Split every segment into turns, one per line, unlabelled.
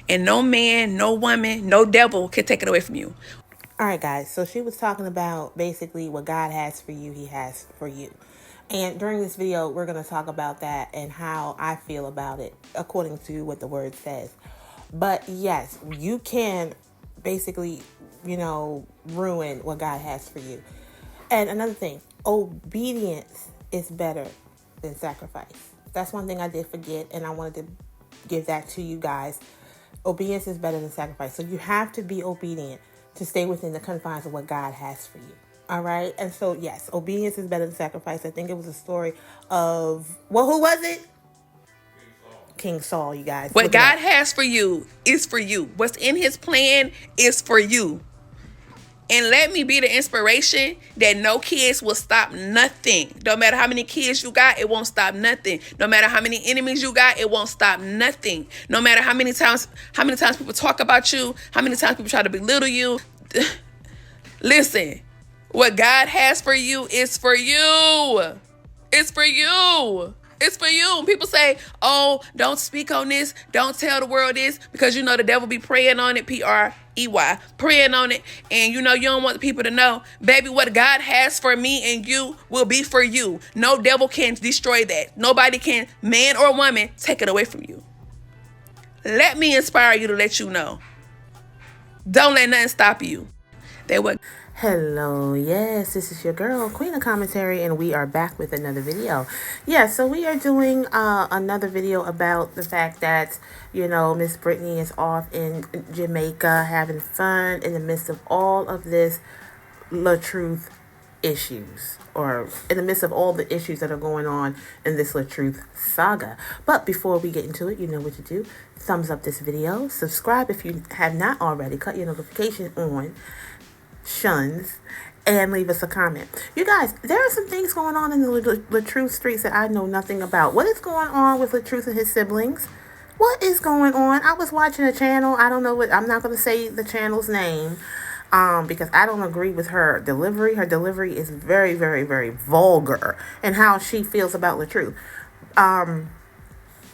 And no man, no woman, no devil can take it away from you.
All right, guys. So she was talking about basically what God has for you, He has for you. And during this video, we're going to talk about that and how I feel about it according to what the word says. But yes, you can basically, ruin what God has for you. And another thing, obedience is better than sacrifice. That's one thing I did forget, and I wanted to give that to you guys. Obedience is better than sacrifice. So you have to be obedient to stay within the confines of what God has for you. All right. And so, yes, obedience is better than sacrifice. I think it was a story of, well, who was it? King Saul, you guys.
What
Look it
God
up.
has for you is for you. What's in his plan is for you. And let me be the inspiration that no kids will stop nothing. No matter how many kids you got, it won't stop nothing. No matter how many enemies you got, it won't stop nothing. No matter how many times people talk about you, how many times people try to belittle you. Listen, what God has for you is for you. It's for you. It's for you. When people say, oh, don't speak on this, don't tell the world this, because the devil be preying on it, P-R-E-Y, preying on it, and you don't want the people to know. Baby, what God has for me and you will be for you. No devil can destroy that. Nobody can, man or woman, take it away from you. Let me inspire you to let you know. Don't let nothing stop you.
Hello, yes, this is your girl, Queen of Commentary, and we are back with another video. Yeah, so we are doing another video about the fact that, Miss Brittany is off in Jamaica having fun in the midst of all of this LaTruth issues, or in the midst of all the issues that are going on in this LaTruth saga. But before we get into it, you know what to do. Thumbs up this video, subscribe if you have not already, cut your notification on, shuns, and leave us a comment. You guys, there are some things going on in the LaTruth streets that I know nothing about. What is going on with LaTruth and his siblings? What is going on? I was watching a channel. I don't know what, I'm not going to say the channel's name because I don't agree with her delivery. Her delivery is very, very, very vulgar and how she feels about LaTruth.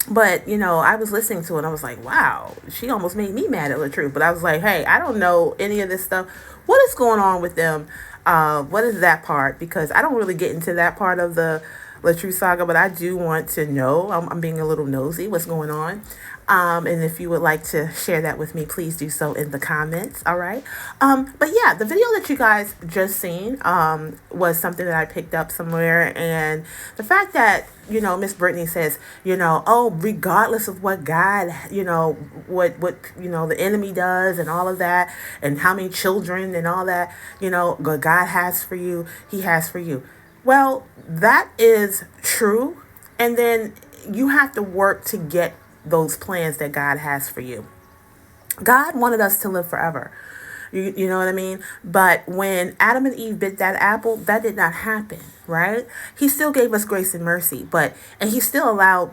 But, I was listening to it and I was like, wow, she almost made me mad at LaTruth. But I was like, hey, I don't know any of this stuff. What is going on with them? What is that part? Because I don't really get into that part of the LaTruth saga, but I do want to know. I'm being a little nosy what's going on. And if you would like to share that with me, please do so in the comments. All right. But yeah, the video that you guys just seen was something that I picked up somewhere. And the fact that, Miss Brittany says, oh, regardless of what God, what the enemy does and all of that, and how many children and all that, God has for you, He has for you. Well, that is true. And then you have to work to get those plans that God has for you. God wanted us to live forever. You know what I mean? But when Adam and Eve bit that apple, that did not happen, right? He still gave us grace and mercy, and he still allowed,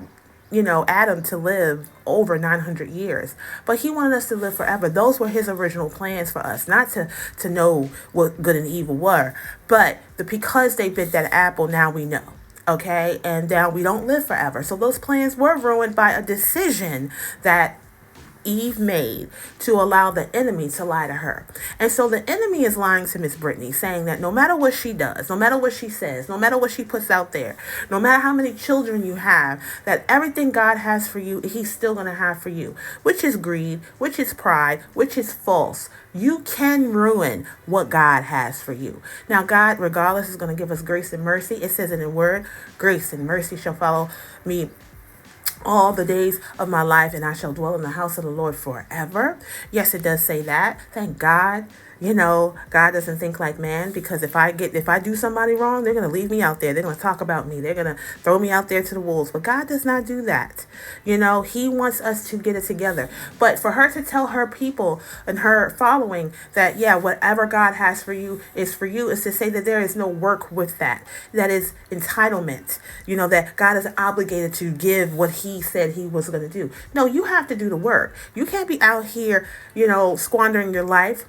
Adam to live over 900 years. But he wanted us to live forever. Those were his original plans for us, not to know what good and evil were. But because they bit that apple, now we know. Okay, and now we don't live forever. So those plans were ruined by a decision that Eve made to allow the enemy to lie to her. And so the enemy is lying to Miss Brittany, saying that no matter what she does, no matter what she says, no matter what she puts out there, no matter how many children you have, that everything God has for you, He's still going to have for you, which is greed, which is pride, which is false. You can ruin what God has for you. Now, God, regardless, is going to give us grace and mercy. It says in the word, grace and mercy shall follow me all the days of my life, and I shall dwell in the house of the Lord forever. Yes, it does say that. Thank God. God doesn't think like man, because if I do somebody wrong, they're going to leave me out there. They're going to talk about me. They're going to throw me out there to the wolves. But God does not do that. He wants us to get it together. But for her to tell her people and her following that, yeah, whatever God has for you is to say that there is no work with that. That is entitlement. That God is obligated to give what He said He was going to do. No, you have to do the work. You can't be out here, squandering your life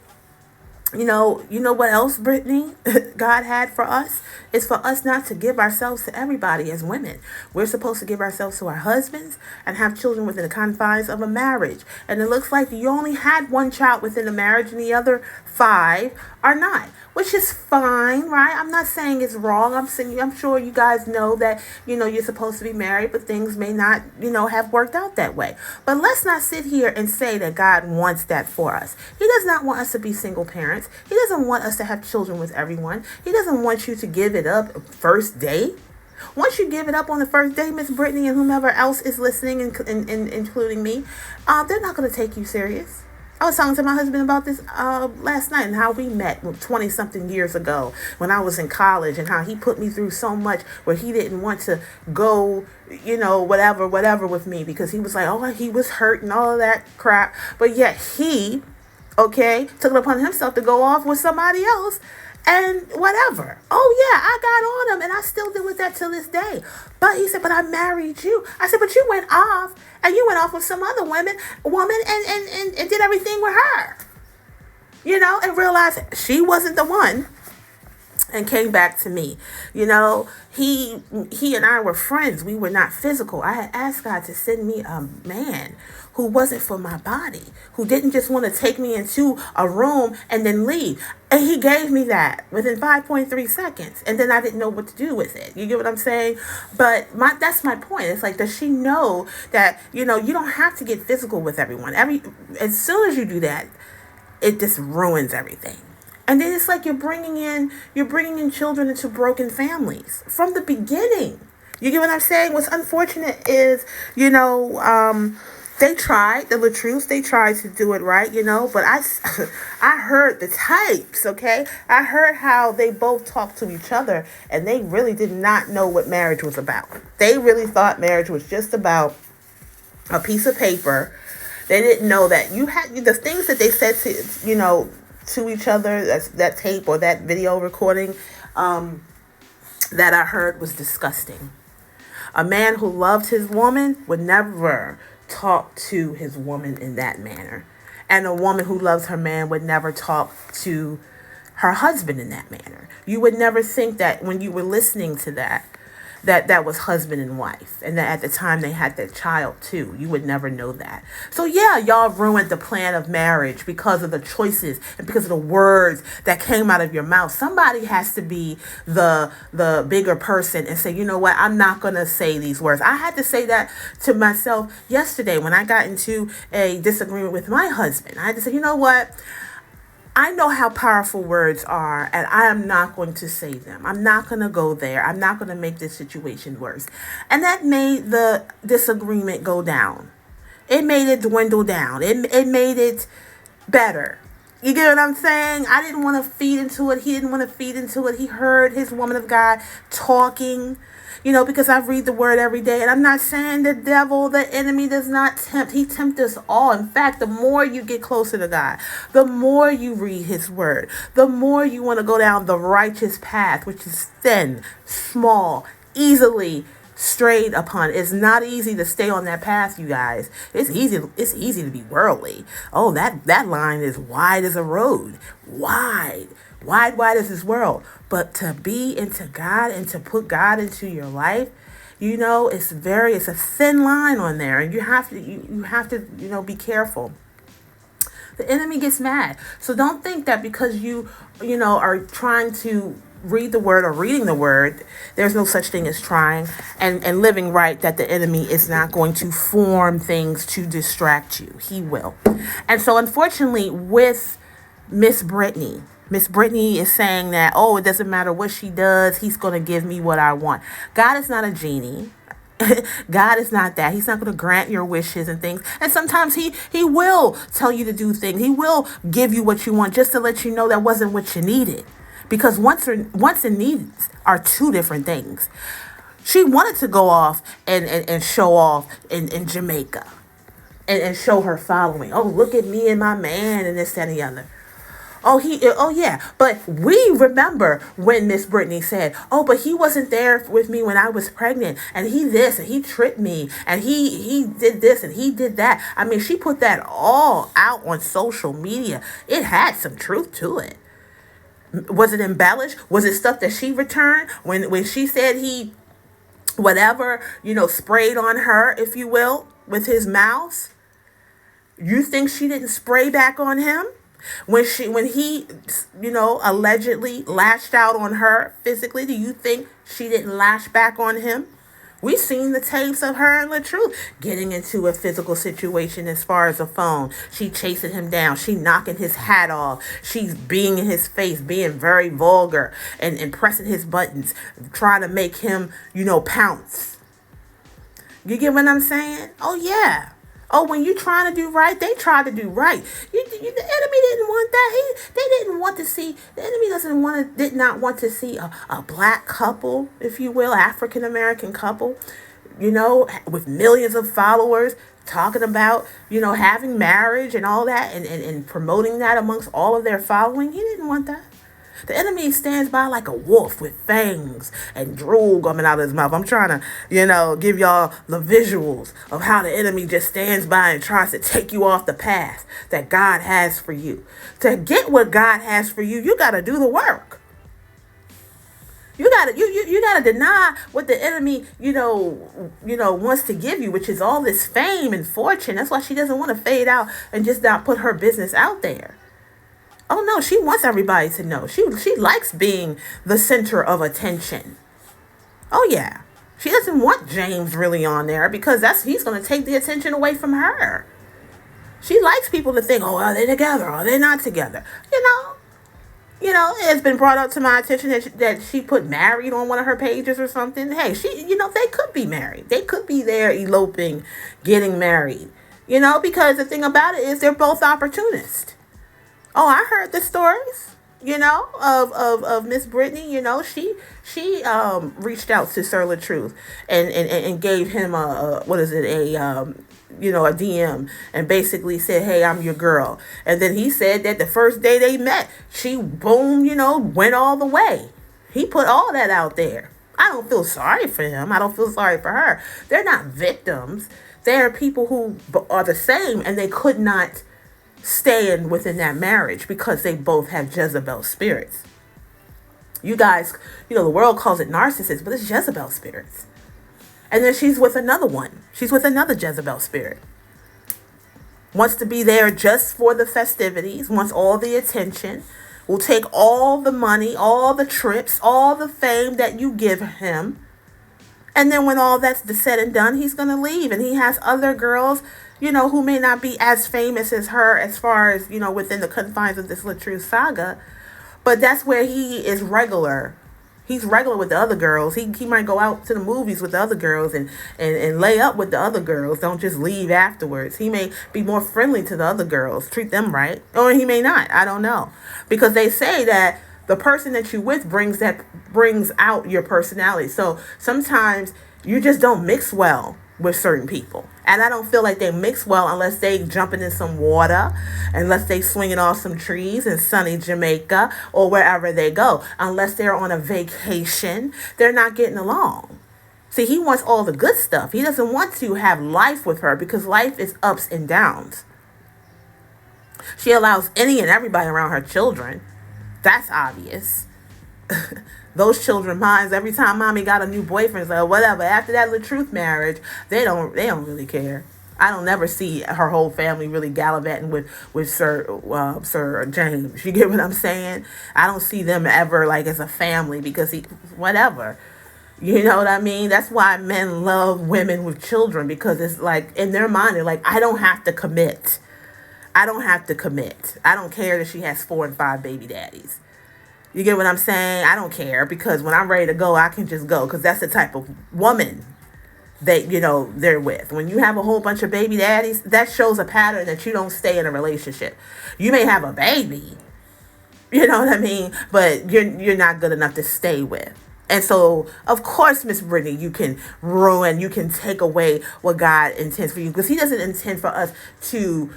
You know what else, Brittany, God had for us is for us not to give ourselves to everybody as women. We're supposed to give ourselves to our husbands and have children within the confines of a marriage. And it looks like you only had one child within a marriage and the other five are not, which is fine, right? I'm not saying it's wrong. I'm sure you guys know that, you're supposed to be married, but things may not, have worked out that way. But let's not sit here and say that God wants that for us. He does not want us to be single parents. He doesn't want us to have children with everyone. He doesn't want you to give it up first day. Once you give it up on the first day, Miss Brittany and whomever else is listening, and including me, they're not going to take you serious. I was talking to my husband about this last night and how we met 20 something years ago when I was in college, and how he put me through so much where he didn't want to go, whatever with me, because he was like, oh, he was hurt and all of that crap. But yet he, okay, took it upon himself to go off with somebody else and whatever. Oh yeah, I got on him and I still deal with that till this day. But he said, but I married you. I said, but you went off with some other woman and did everything with her. And realized she wasn't the one, and came back to me. He and I were friends. We were not physical. I had asked God to send me a man who wasn't for my body, who didn't just want to take me into a room and then leave. And he gave me that within 5.3 seconds. And then I didn't know what to do with it. You get what I'm saying? But that's my point. It's like, does she know that, you don't have to get physical with everyone. As soon as you do that, it just ruins everything. And then it's like you're bringing in children into broken families from the beginning. You get what I'm saying? What's unfortunate is, they tried, the LaTruth, they tried to do it right, but I heard the types, okay? I heard how they both talked to each other, and they really did not know what marriage was about. They really thought marriage was just about a piece of paper. They didn't know that you had the things that they said to each other, that tape or that video recording, that I heard was disgusting. A man who loved his woman would never talk to his woman in that manner. And a woman who loves her man would never talk to her husband in that manner. You would never think that when you were listening to that was husband and wife, and that at the time they had that child too. You would never know that. So yeah, y'all ruined the plan of marriage because of the choices and because of the words that came out of your mouth. Somebody has to be the bigger person and say, you know what, I'm not gonna say these words. I had to say that to myself yesterday when I got into a disagreement with my husband. I had to say, you know what, I know how powerful words are, and I am not going to say them. I'm not going to go there. I'm not going to make this situation worse. And that made the disagreement go down. It made it dwindle down. It made it better. You get what I'm saying? I didn't want to feed into it. He didn't want to feed into it. He heard his woman of God talking, because I read the word every day. And I'm not saying the devil, the enemy does not tempt. He tempts us all. In fact, the more you get closer to God, the more you read his word, the more you want to go down the righteous path, which is thin, small, easily strayed upon. It's not easy to stay on that path, you guys. It's easy to be worldly. Oh, that line is wide as a road. Wide as this world. But to be into God and to put God into your life, it's a thin line on there, and you have to be careful. The enemy gets mad. So don't think that because you are trying to read the word or reading the word, there's no such thing as trying and living right, that the enemy is not going to form things to distract you. He will. And so unfortunately with Miss Brittany is saying that, oh, it doesn't matter what she does, he's going to give me what I want. God is not a genie. God is not that. He's not going to grant your wishes and things. And sometimes he will tell you to do things. He will give you what you want just to let you know that wasn't what you needed. Because wants and needs are two different things. She wanted to go off and show off in Jamaica and show her following. Oh, look at me and my man and this, that, and the other. Oh yeah. But we remember when Miss Brittany said, "Oh, but he wasn't there with me when I was pregnant, and he this and he tricked me, and he did this and he did that." I mean, she put that all out on social media. It had some truth to it. Was it embellished? Was it stuff that she returned when she said he whatever, sprayed on her, if you will, with his mouth? You think she didn't spray back on him? When he, allegedly lashed out on her physically, do you think she didn't lash back on him? We've seen the tapes of her and LaTruth getting into a physical situation as far as a phone. She chasing him down. She knocking his hat off. She's being in his face, being very vulgar and pressing his buttons, trying to make him, pounce. You get what I'm saying? Oh, yeah. Oh, when you trying to do right, they try to do right. The enemy didn't want that. They didn't want to see. The enemy did not want to see a black couple, if you will, African American couple, with millions of followers, talking about, having marriage and all that, and promoting that amongst all of their following. He didn't want that. The enemy stands by like a wolf with fangs and drool coming out of his mouth. I'm trying to, give y'all the visuals of how the enemy just stands by and tries to take you off the path that God has for you. To get what God has for you, you got to do the work. You gotta deny what the enemy, wants to give you, which is all this fame and fortune. That's why she doesn't want to fade out and just not put her business out there. Oh no, she wants everybody to know. She likes being the center of attention. Oh yeah. She doesn't want James really on there because he's going to take the attention away from her. She likes people to think, "Oh, are they together? Are they not together?" It's been brought up to my attention that she put married on one of her pages or something. Hey, they could be married. They could be there eloping, getting married. Because the thing about it is they're both opportunists. Oh, I heard the stories, of Miss Brittany. She reached out to Sir LaTruth and gave him a DM and basically said, "Hey, I'm your girl." And then he said that the first day they met, she boom, went all the way. He put all that out there. I don't feel sorry for him. I don't feel sorry for her. They're not victims. They're people who are the same, and they could not stand within that marriage because they both have Jezebel spirits. You guys, the world calls it narcissist, but it's Jezebel spirits. And then she's with another one. She's with another Jezebel spirit. Wants to be there just for the festivities, wants all the attention, will take all the money, all the trips, all the fame that you give him. And then when all that's said and done, he's going to leave. And he has other girls, who may not be as famous as her as far as, within the confines of this LaTruth saga. But that's where he is regular. He's regular with the other girls. He might go out to the movies with the other girls and lay up with the other girls. Don't just leave afterwards. He may be more friendly to the other girls. Treat them right. Or he may not. I don't know. Because they say that the person that you're with brings out your personality. So sometimes you just don't mix well with certain people. And I don't feel like they mix well unless they jumping in some water, unless they swinging off some trees in sunny Jamaica or wherever they go. Unless they're on a vacation, they're not getting along. See, he wants all the good stuff. He doesn't want to have life with her because life is ups and downs. She allows any and everybody around her children. That's obvious. Those children minds every time mommy got a new boyfriend or whatever. After that LaTruth marriage, they don't really care. I don't never see her whole family really gallivanting with Sir James. You get what I'm saying? I don't see them ever like as a family because whatever. You know what I mean? That's why men love women with children, because it's like in their mind they're like, I don't have to commit. I don't have to commit. I don't care that she has 4 and 5 baby daddies. You get what I'm saying? I don't care, because when I'm ready to go, I can just go, because that's the type of woman that, they're with. When you have a whole bunch of baby daddies, that shows a pattern that you don't stay in a relationship. You may have a baby, you know what I mean? But you're not good enough to stay with. And so, of course, Miss Brittany, you can ruin, you can take away what God intends for you, because He doesn't intend for us to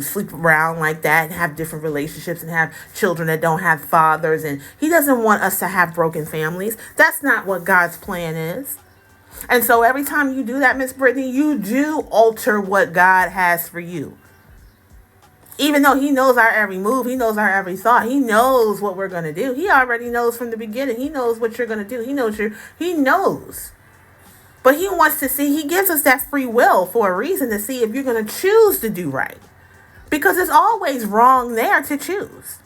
sleep around like that and have different relationships and have children that don't have fathers, and He doesn't want us to have broken families. That's not what God's plan is. And so, every time you do that, Miss Brittany, you do alter what God has for you. Even though He knows our every move, He knows our every thought, He knows what we're going to do. He already knows from the beginning. He knows what you're going to do. He knows. But He wants to see, He gives us that free will for a reason, to see if you're going to choose to do right. Because it's always wrong there to choose.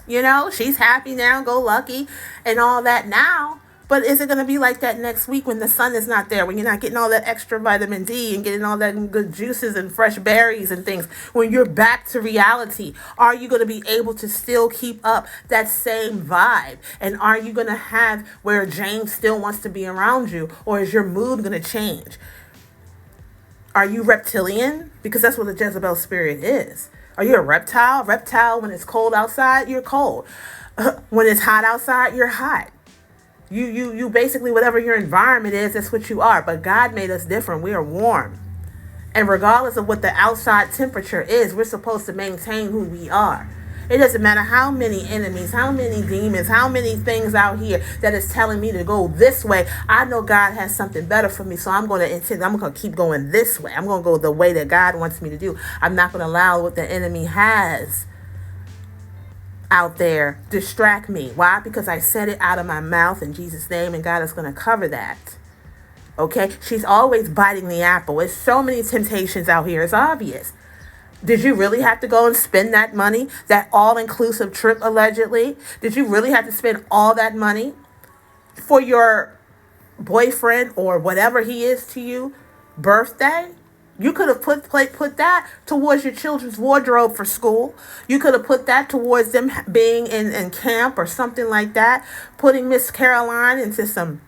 She's happy now, go lucky, and all that now. But is it going to be like that next week when the sun is not there, when you're not getting all that extra vitamin D and getting all that good juices and fresh berries and things, when you're back to reality? Are you going to be able to still keep up that same vibe? And are you going to have where James still wants to be around you? Or is your mood going to change? Are you reptilian? Because that's what a Jezebel spirit is. Are you a reptile? Reptile, when it's cold outside, you're cold. When it's hot outside, you're hot. You basically, whatever your environment is, that's what you are. But God made us different. We are warm. And regardless of what the outside temperature is, we're supposed to maintain who we are. It doesn't matter how many enemies, how many demons, how many things out here that is telling me to go this way. I know God has something better for me, so I'm going to keep going this way. I'm going to go the way that God wants me to do. I'm not going to allow what the enemy has out there distract me. Why? Because I said it out of my mouth in Jesus' name, and God is going to cover that. Okay? She's always biting the apple. There's so many temptations out here. It's obvious. Did you really have to go and spend that money, that all-inclusive trip allegedly? Did you really have to spend all that money for your boyfriend or whatever he is to you birthday? You could have put that towards your children's wardrobe for school. You could have put that towards them being in camp or something like that. Putting Miss Caroline into some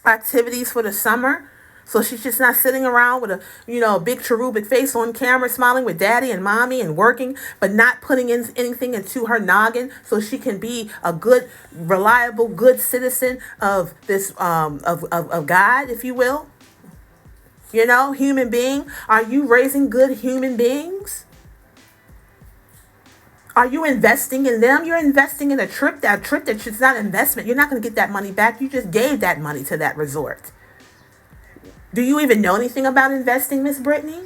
activities for the summer. So she's just not sitting around with a big cherubic face on camera, smiling with daddy and mommy and working, but not putting in anything into her noggin so she can be a good, reliable, good citizen of this, of God, if you will. Human being. Are you raising good human beings? Are you investing in them? You're investing in a trip that's not investment. You're not going to get that money back. You just gave that money to that resort. Do you even know anything about investing, Miss Brittany?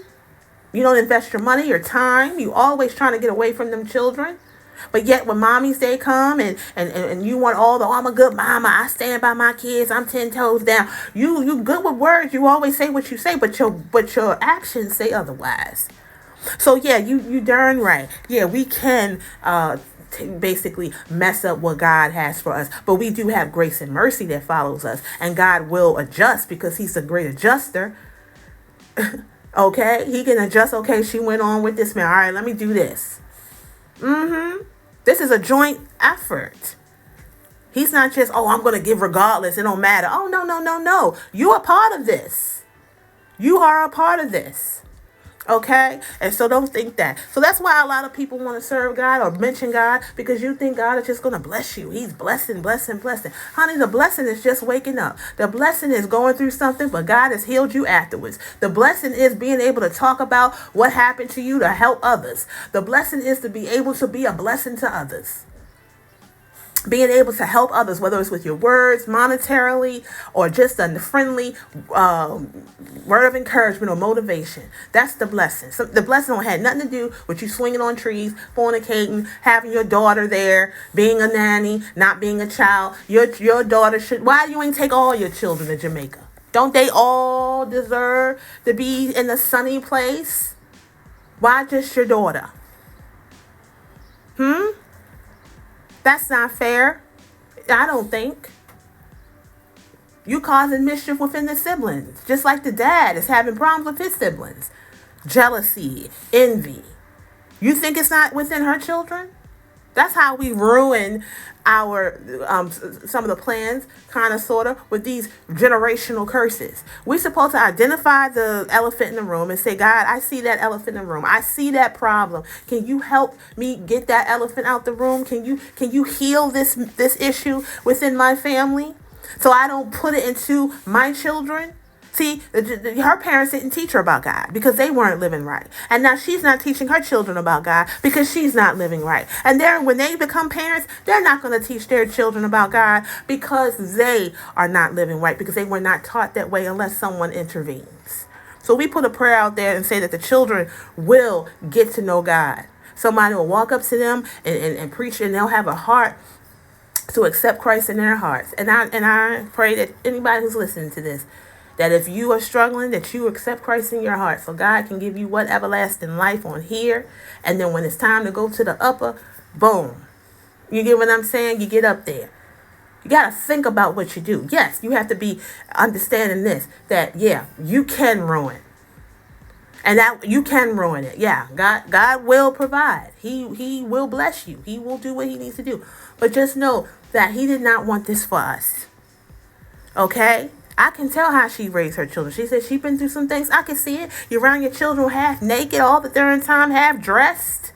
You don't invest your money, your time. You always trying to get away from them children. But yet when mommy's day come and you want all I'm a good mama, I stand by my kids, I'm 10 toes down. You good with words, you always say what you say, but your actions say otherwise. So yeah, you darn right. Yeah, we can basically mess up what God has for us, but we do have grace and mercy that follows us, and God will adjust because He's a great adjuster. Okay, He can adjust. Okay, she went on with this man. All right, let me do this. This is a joint effort. He's not just, I'm going to give regardless. It don't matter. Oh, no. You are part of this. You are a part of this. Okay? And so don't think that. So that's why a lot of people want to serve God or mention God, because you think God is just going to bless you. He's blessing. Honey, the blessing is just waking up. The blessing is going through something, but God has healed you afterwards. The blessing is being able to talk about what happened to you to help others. The blessing is to be able to be a blessing to others. Being able to help others, whether it's with your words, monetarily, or just a friendly word of encouragement or motivation. That's the blessing. So the blessing don't have nothing to do with you swinging on trees, fornicating, having your daughter there, being a nanny, not being a child. Your daughter should. Why you ain't take all your children to Jamaica? Don't they all deserve to be in a sunny place? Why just your daughter? That's not fair. I don't think. You causing mischief within the siblings. Just like the dad is having problems with his siblings. Jealousy, envy. You think it's not within her children? That's how we ruin our some of the plans, kind of, sort of, with these generational curses. We're supposed to identify the elephant in the room and say, God, I see that elephant in the room. I see that problem. Can you help me get that elephant out the room? Can you heal this issue within my family so I don't put it into my children? See, her parents didn't teach her about God because they weren't living right. And now she's not teaching her children about God because she's not living right. And when they become parents, they're not going to teach their children about God because they are not living right, because they were not taught that way unless someone intervenes. So we put a prayer out there and say that the children will get to know God. Somebody will walk up to them and preach, and they'll have a heart to accept Christ in their hearts. And I pray that anybody who's listening to this, that if you are struggling, that you accept Christ in your heart so God can give you what everlasting life on here. And then when it's time to go to the upper, boom. You get what I'm saying? You get up there. You got to think about what you do. Yes, you have to be understanding this, that, yeah, you can ruin. And that you can ruin it. Yeah, God will provide. He will bless you. He will do what he needs to do. But just know that he did not want this for us. Okay? I can tell how she raised her children. She said she's been through some things. I can see it. You're around your children half naked all the darn time, half dressed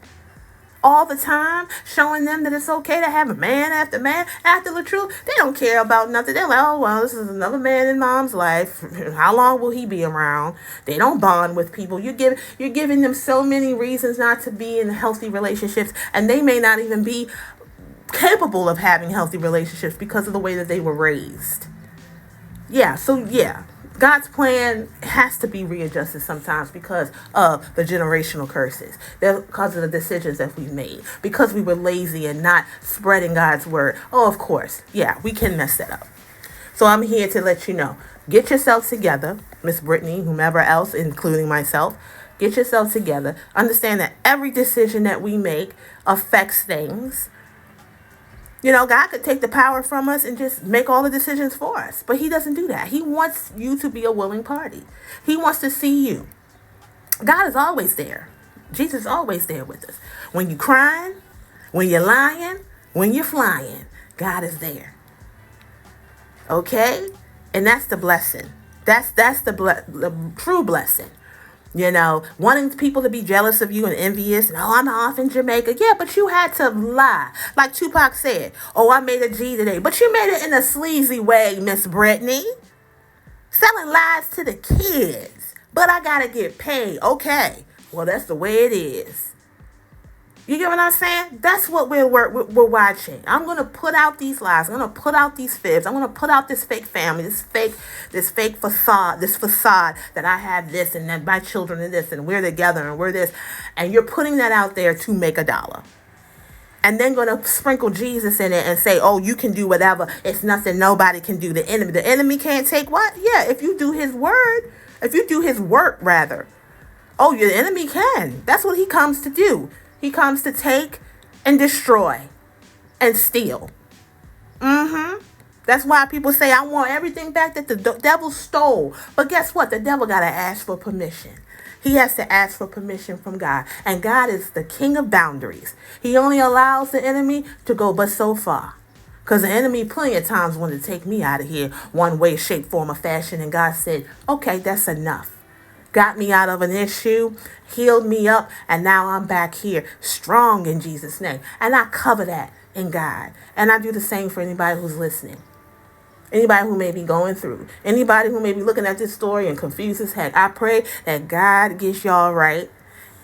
all the time, showing them that it's okay to have a man after man after LaTruth. They don't care about nothing. They're like, oh, well, this is another man in mom's life. How long will he be around? They don't bond with people. You're giving them so many reasons not to be in healthy relationships, and they may not even be capable of having healthy relationships because of the way that they were raised. Yeah, God's plan has to be readjusted sometimes because of the generational curses, because of the decisions that we've made, because we were lazy and not spreading God's word. Oh, of course, yeah, we can mess that up. So I'm here to let you know, get yourself together, Miss Brittany, whomever else, including myself. Get yourself together. Understand that every decision that we make affects things. You know, God could take the power from us and just make all the decisions for us. But he doesn't do that. He wants you to be a willing party. He wants to see you. God is always there. Jesus is always there with us. When you're crying, when you're lying, when you're flying, God is there. Okay? And that's the blessing. That's the true blessing. You know, wanting people to be jealous of you and envious. And, oh, I'm off in Jamaica. Yeah, but you had to lie. Like Tupac said, oh, I made a G today. But you made it in a sleazy way, Miss Brittany. Selling lies to the kids. But I got to get paid. Okay. Well, that's the way it is. You get what I'm saying? That's what we're watching. I'm going to put out these lies. I'm going to put out these fibs. I'm going to put out this fake family, this fake facade that I have this and that my children are this and we're together and we're this. And you're putting that out there to make $1. And then going to sprinkle Jesus in it and say, oh, you can do whatever. It's nothing nobody can do. The enemy can't take what? Yeah, if you do his word, if you do his work, rather. Oh, your enemy can. That's what he comes to do. He comes to take and destroy and steal. That's why people say, I want everything back that the devil stole. But guess what? The devil got to ask for permission. He has to ask for permission from God. And God is the king of boundaries. He only allows the enemy to go but so far. Because the enemy plenty of times wanted to take me out of here one way, shape, form, or fashion. And God said, okay, that's enough. Got me out of an issue, healed me up, and now I'm back here strong in Jesus' name. And I cover that in God. And I do the same for anybody who's listening. Anybody who may be going through. Anybody who may be looking at this story and confused as heck. I pray that God gets y'all right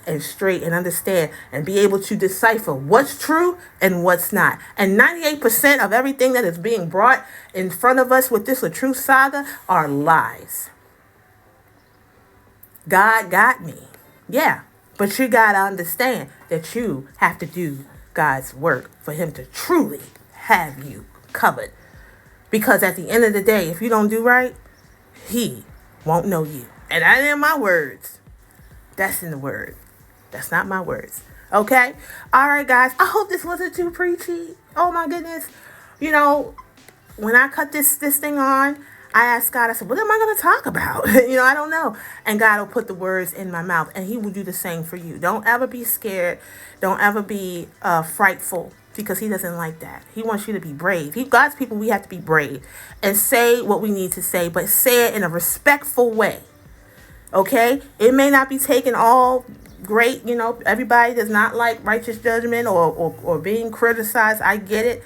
and straight and understand and be able to decipher what's true and what's not. And 98% of everything that is being brought in front of us with this LaTruth saga are lies. God got me. Yeah. But you got to understand that you have to do God's work for him to truly have you covered. Because at the end of the day, if you don't do right, he won't know you. And that ain't my words. That's in the word. That's not my words. Okay? All right, guys. I hope this wasn't too preachy. Oh, my goodness. You know, when I cut this thing on, I asked God, I said, what am I going to talk about? I don't know. And God will put the words in my mouth, and he will do the same for you. Don't ever be scared. Don't ever be frightful because he doesn't like that. He wants you to be brave. God's people, we have to be brave and say what we need to say, but say it in a respectful way. Okay? It may not be taken all great. Everybody does not like righteous judgment or being criticized. I get it.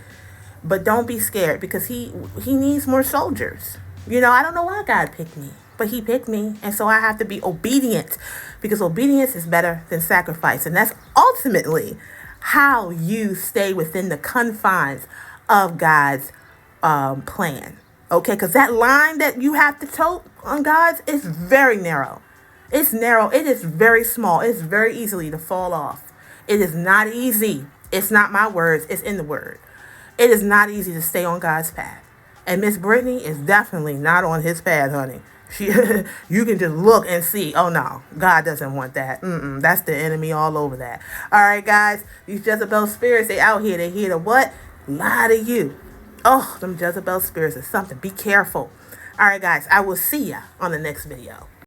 But don't be scared, because he needs more soldiers. I don't know why God picked me, but he picked me. And so I have to be obedient, because obedience is better than sacrifice. And that's ultimately how you stay within the confines of God's plan. Okay, because that line that you have to toe on God's is very narrow. It's narrow. It is very small. It's very easily to fall off. It is not easy. It's not my words. It's in the word. It is not easy to stay on God's path. And Miss Brittany is definitely not on his path, honey. You can just look and see. Oh no, God doesn't want that. That's the enemy all over that. All right, guys, these Jezebel spirits, they out here. They here to what? Lie to you. Oh, them Jezebel spirits is something. Be careful. All right, guys, I will see ya on the next video.